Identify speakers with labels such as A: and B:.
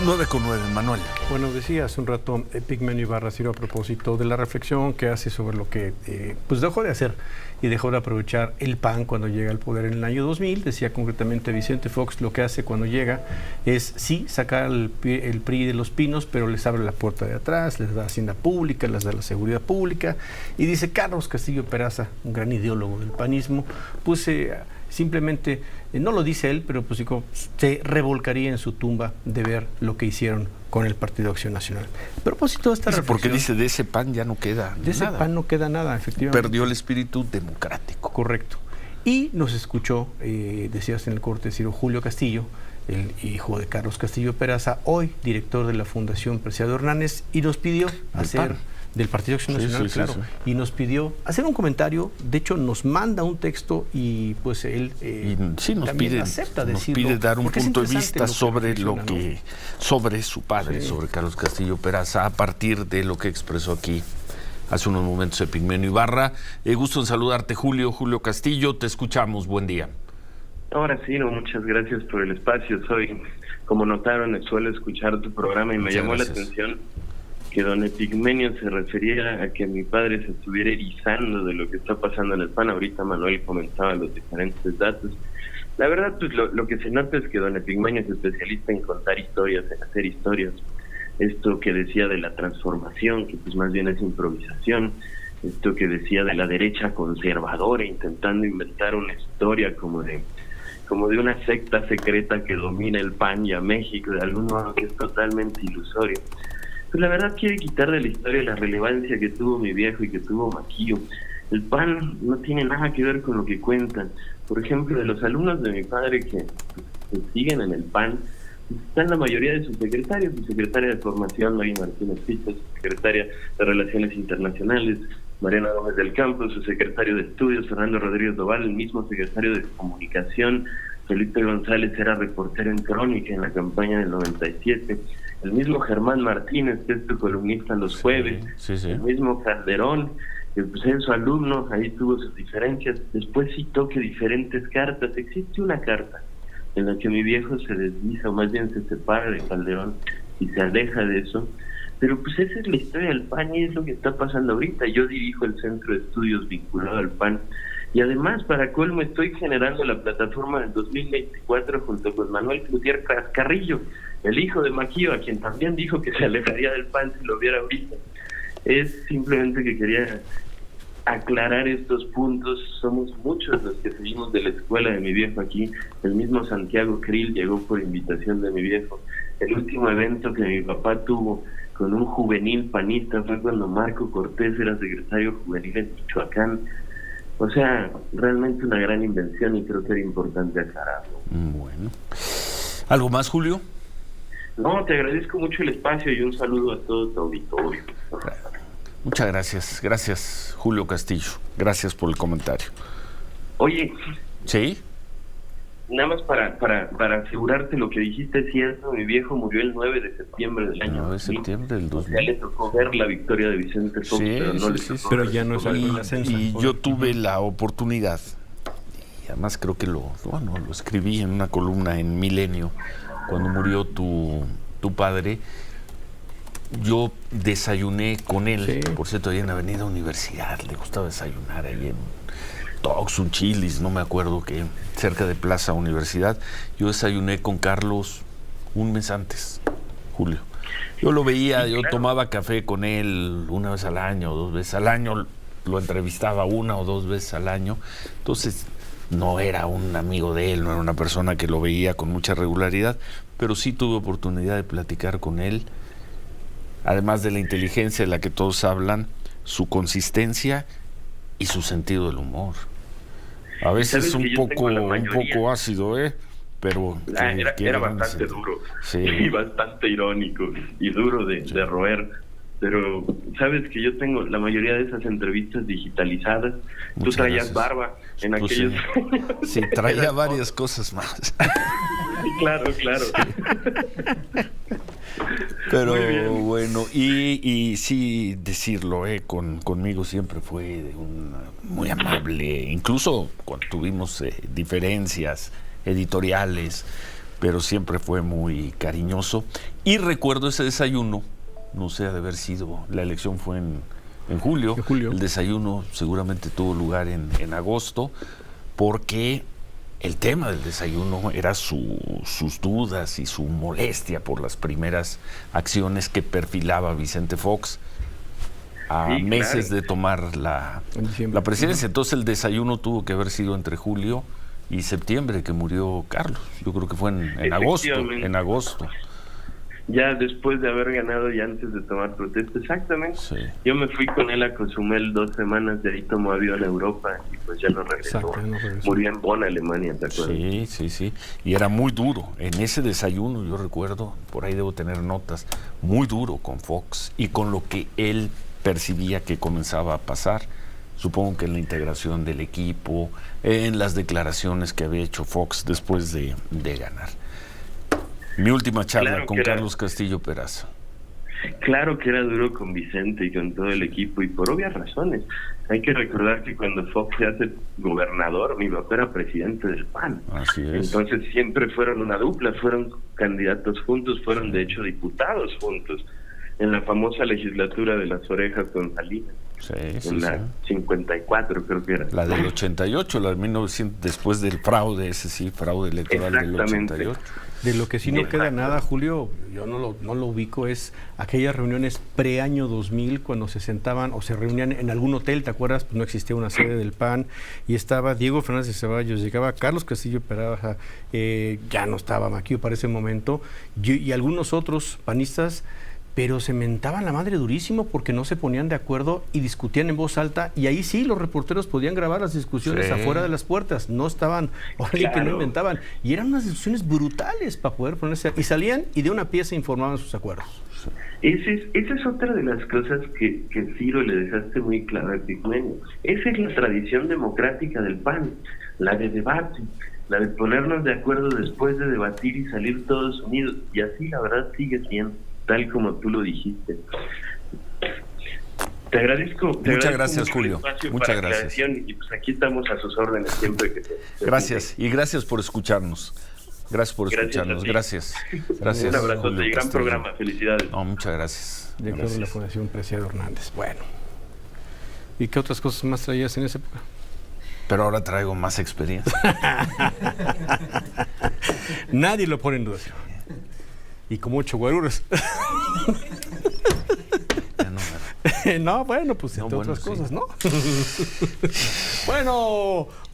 A: 9:09, Manuel.
B: Bueno, decía hace un rato Epigmenio Ibarra Ciro a propósito de la reflexión que hace sobre lo que pues dejó de hacer y dejó de aprovechar el PAN cuando llega al poder en el año 2000. Decía concretamente Vicente Fox, lo que hace cuando llega es sí sacar el PRI de los pinos, pero les abre la puerta de atrás, les da hacienda pública, les da la seguridad pública. Y dice Carlos Castillo Peraza, un gran ideólogo del panismo, pues simplemente, no lo dice él, pero pues se revolcaría en su tumba de ver lo que hicieron con el Partido Acción Nacional. A propósito de esta reflexión,
A: porque dice, de ese PAN ya no queda nada.
B: De ese PAN no queda nada, efectivamente.
A: Perdió el espíritu democrático.
B: Correcto. Y nos escuchó, decías en el corte, Ciro, Julio Castillo, el hijo de Carlos Castillo Peraza, hoy director de la Fundación Preciado Hernández, y nos pidió hacer... del Partido Acción Nacional, sí, claro, y nos pidió hacer un comentario. De hecho nos manda un texto y pues él
A: nos pide,
B: acepta
A: nos
B: decirlo,
A: pide dar un punto de vista sobre sobre su padre, sobre Carlos Castillo Peraza, a partir de lo que expresó aquí hace unos momentos Epigmenio Ibarra. Gusto en saludarte, Julio Castillo, te escuchamos, buen día.
C: Ahora sí, muchas gracias por el espacio. Como notaron, suelo escuchar tu programa y me llamó la atención que don Epigmenio se refería a que mi padre se estuviera erizando de lo que está pasando en el PAN. Ahorita Manuel comentaba los diferentes datos. La verdad, pues lo que se nota es que don Epigmenio es especialista en contar historias, en hacer historias. Esto que decía de la transformación, que pues más bien es improvisación. Esto que decía de la derecha conservadora, intentando inventar una historia como de una secta secreta que domina el PAN y a México, de algún modo que es totalmente ilusorio. Pues la verdad quiere quitar de la historia la relevancia que tuvo mi viejo y que tuvo Maquillo. El PAN no tiene nada que ver con lo que cuentan. Por ejemplo, de los alumnos de mi padre que siguen en el PAN, están la mayoría de sus secretarios: su secretaria de Formación, María Martínez Pita, su secretaria de Relaciones Internacionales, Mariana Gómez del Campo, su secretario de Estudios, Fernando Rodríguez Doval, el mismo secretario de Comunicación, Felipe González, era reportero en Crónica en la campaña del 97, el mismo Germán Martínez, que es tu columnista los jueves, el mismo Calderón, que pues es su alumno, ahí tuvo sus diferencias. Después citó que diferentes cartas, existe una carta en la que mi viejo se desliza, o más bien se separa de Calderón y se aleja de eso, pero pues esa es la historia del PAN y es lo que está pasando ahorita. Yo dirijo el centro de estudios vinculado al PAN, y además, para colmo, estoy generando la plataforma del 2024 junto con Manuel Cloutier Carrillo, el hijo de Maquillo, a quien también dijo que se alejaría del PAN si lo viera ahorita. Es simplemente que quería aclarar estos puntos. Somos muchos los que seguimos de la escuela de mi viejo aquí. El mismo Santiago Krill llegó por invitación de mi viejo. El último evento que mi papá tuvo con un juvenil panista fue cuando Marco Cortés era secretario juvenil en Michoacán. O sea, realmente una gran invención, y creo que era importante aclararlo.
A: Bueno. ¿Algo más, Julio?
C: No, te agradezco mucho el espacio y un saludo a todo tu auditorio.
A: Muchas gracias. Gracias, Julio Castillo. Gracias por el comentario.
C: Oye.
A: ¿Sí?
C: Nada más para asegurarte lo que dijiste es cierto. Mi viejo murió el 9 de septiembre del año
A: 9 de septiembre del 2000.
C: Ya le tocó ver la victoria de Vicente Fox, pero no le tocó.
B: Pero ya no es algo ascenso.
A: Y yo tuve la oportunidad, y además creo que lo escribí en una columna en Milenio, cuando murió tu padre. Yo desayuné con él, por cierto, ahí en Avenida Universidad. Le gustaba desayunar ahí en Tox, un Chili's, no me acuerdo qué, cerca de Plaza Universidad. Yo desayuné con Carlos un mes antes, Julio. Yo lo veía, yo tomaba café con él una vez al año, 2 veces al año, lo entrevistaba 1 o 2 veces al año. Entonces, no era un amigo de él, no era una persona que lo veía con mucha regularidad, pero sí tuve oportunidad de platicar con él. Además de la inteligencia de la que todos hablan, su consistencia y su sentido del humor. A veces un poco ácido, pero
C: era bastante duro, y bastante irónico y duro de roer. Pero sabes que yo tengo la mayoría de esas entrevistas digitalizadas. Tú traías barba en aquellos años.
A: Sí, traía varias cosas más.
C: Claro.
A: Pero bueno, y sí decirlo, conmigo siempre fue muy amable, incluso cuando tuvimos diferencias editoriales, pero siempre fue muy cariñoso. Y recuerdo ese desayuno, no sé, ha de haber sido, la elección fue en julio. El desayuno seguramente tuvo lugar en agosto, porque el tema del desayuno era sus dudas y su molestia por las primeras acciones que perfilaba Vicente Fox a meses de tomar la presidencia. Entonces el desayuno tuvo que haber sido entre julio y septiembre, que murió Carlos. Yo creo que fue en agosto.
C: Ya después de haber ganado y antes de tomar protesta, exactamente. Sí. Yo me fui con él a Cozumel 2 semanas, de ahí tomó avión a Europa y pues ya no regresó. Murió en Bonn, Alemania, ¿te acuerdas?
A: Sí. Y era muy duro. En ese desayuno, yo recuerdo, por ahí debo tener notas, muy duro con Fox y con lo que él percibía que comenzaba a pasar. Supongo que en la integración del equipo, en las declaraciones que había hecho Fox después de ganar. Mi última charla con Carlos Castillo Peraza.
C: Claro que era duro con Vicente y con todo el equipo, y por obvias razones. Hay que recordar que cuando Fox se hace gobernador, mi papá era presidente del PAN.
A: Así es.
C: Entonces siempre fueron una dupla, fueron candidatos juntos, fueron de hecho diputados juntos, en la famosa legislatura de las orejas con Salinas. En la 54 creo que era.
A: La del 88, la de 1900, después del fraude, fraude electoral del 88.
B: De lo que sí no queda nada, Julio, yo no lo ubico, es aquellas reuniones pre-año 2000, cuando se sentaban o se reunían en algún hotel, ¿te acuerdas? Pues no existía una sede del PAN, y estaba Diego Fernández de Ceballos, llegaba Carlos Castillo Peraza, ya no estaba Maquillo para ese momento, y algunos otros panistas, pero se mentaban la madre durísimo porque no se ponían de acuerdo y discutían en voz alta, y ahí sí los reporteros podían grabar las discusiones afuera de las puertas, no estaban, que no inventaban, y eran unas discusiones brutales para poder ponerse, y salían y de una pieza informaban sus acuerdos.
C: Esa es otra de las cosas que Ciro le dejaste muy claro a Epigmenio. Esa es la tradición democrática del PAN, la de debate, la de ponernos de acuerdo después de debatir y salir todos unidos, y así la verdad sigue siendo, tal como tú lo dijiste. Te agradezco.
A: Muchas gracias, Julio. Muchas gracias.
C: Y pues aquí estamos a sus órdenes siempre que
A: Gracias, y gracias por escucharnos. Gracias por escucharnos. Gracias.
C: Un abrazo y gran programa. Felicidades.
A: No, muchas gracias.
B: Director de la Fundación Preciado Hernández. Bueno. ¿Y qué otras cosas más traías en esa época?
A: Pero ahora traigo más experiencia.
B: Nadie lo pone en duda. Y como 8 guaruras. No, bueno, pues entre otras cosas, ¿no? Bueno, vamos.